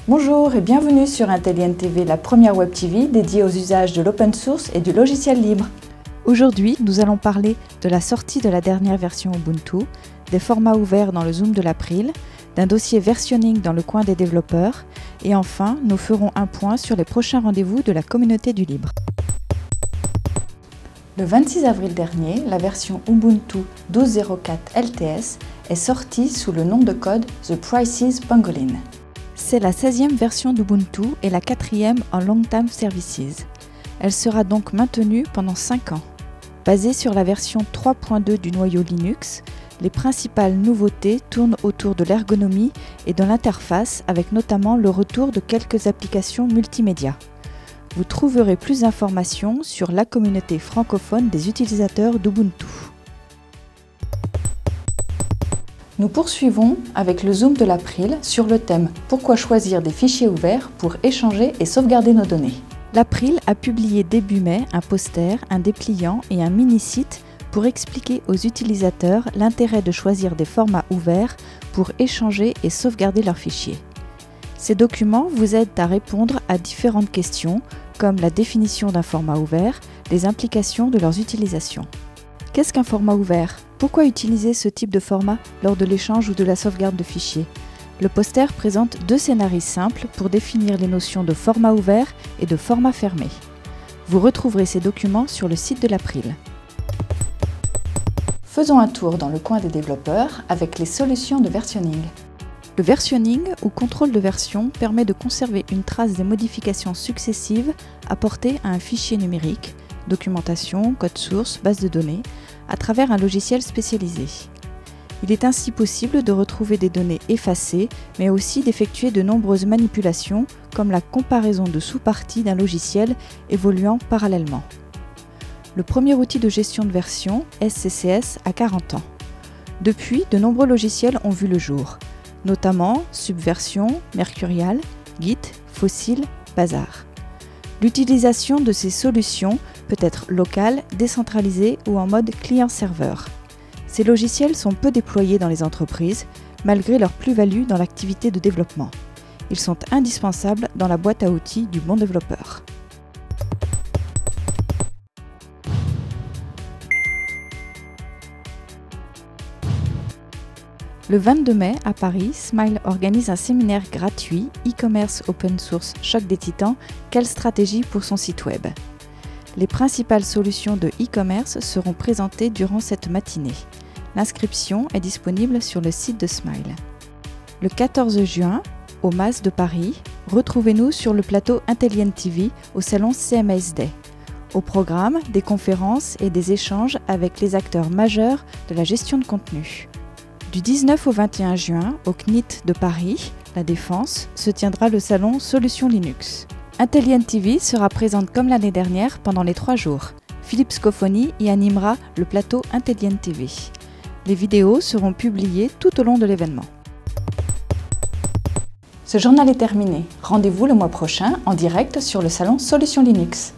Bonjour et bienvenue sur Intellient TV, la première web TV dédiée aux usages de l'open source et du logiciel libre. Aujourd'hui, nous allons parler de la sortie de la dernière version Ubuntu, des formats ouverts dans le Zoom de l'April, d'un dossier versionning dans le coin des développeurs et enfin, nous ferons un point sur les prochains rendez-vous de la communauté du libre. Le 26 avril dernier, la version Ubuntu 12.04 LTS est sortie sous le nom de code The Prices Pangolin. C'est la 16e version d'Ubuntu et la 4e en Long Time Services. Elle sera donc maintenue pendant 5 ans. Basée sur la version 3.2 du noyau Linux, les principales nouveautés tournent autour de l'ergonomie et de l'interface avec notamment le retour de quelques applications multimédia. Vous trouverez plus d'informations sur la communauté francophone des utilisateurs d'Ubuntu. Nous poursuivons avec le Zoom de l'April sur le thème « Pourquoi choisir des fichiers ouverts pour échanger et sauvegarder nos données ?» L'April a publié début mai un poster, un dépliant et un mini-site pour expliquer aux utilisateurs l'intérêt de choisir des formats ouverts pour échanger et sauvegarder leurs fichiers. Ces documents vous aident à répondre à différentes questions comme la définition d'un format ouvert, les implications de leurs utilisations. Qu'est-ce qu'un format ouvert ? Pourquoi utiliser ce type de format lors de l'échange ou de la sauvegarde de fichiers ? Le poster présente 2 scénarios simples pour définir les notions de format ouvert et de format fermé. Vous retrouverez ces documents sur le site de l'April. Faisons un tour dans le coin des développeurs avec les solutions de versionning. Le versionning ou contrôle de version permet de conserver une trace des modifications successives apportées à un fichier numérique, documentation, code source, base de données, à travers un logiciel spécialisé. Il est ainsi possible de retrouver des données effacées, mais aussi d'effectuer de nombreuses manipulations, comme la comparaison de sous-parties d'un logiciel évoluant parallèlement. Le premier outil de gestion de version, SCCS, a 40 ans. Depuis, de nombreux logiciels ont vu le jour, notamment Subversion, Mercurial, Git, Fossil, Bazaar. L'utilisation de ces solutions peut être locale, décentralisée ou en mode client-serveur. Ces logiciels sont peu déployés dans les entreprises, malgré leur plus-value dans l'activité de développement. Ils sont indispensables dans la boîte à outils du bon développeur. Le 22 mai, à Paris, Smile organise un séminaire gratuit e-commerce open source Choc des Titans, quelle stratégie pour son site web. Les principales solutions de e-commerce seront présentées durant cette matinée. L'inscription est disponible sur le site de Smile. Le 14 juin, au MAS de Paris, retrouvez-nous sur le plateau Intellient TV au salon CMS Day. Au programme, des conférences et des échanges avec les acteurs majeurs de la gestion de contenu. Du 19 au 21 juin, au CNIT de Paris, La Défense, se tiendra le salon Solutions Linux. Intellient TV sera présente comme l'année dernière pendant les 3 jours. Philippe Scofoni y animera le plateau Intellient TV. Les vidéos seront publiées tout au long de l'événement. Ce journal est terminé. Rendez-vous le mois prochain en direct sur le salon Solutions Linux.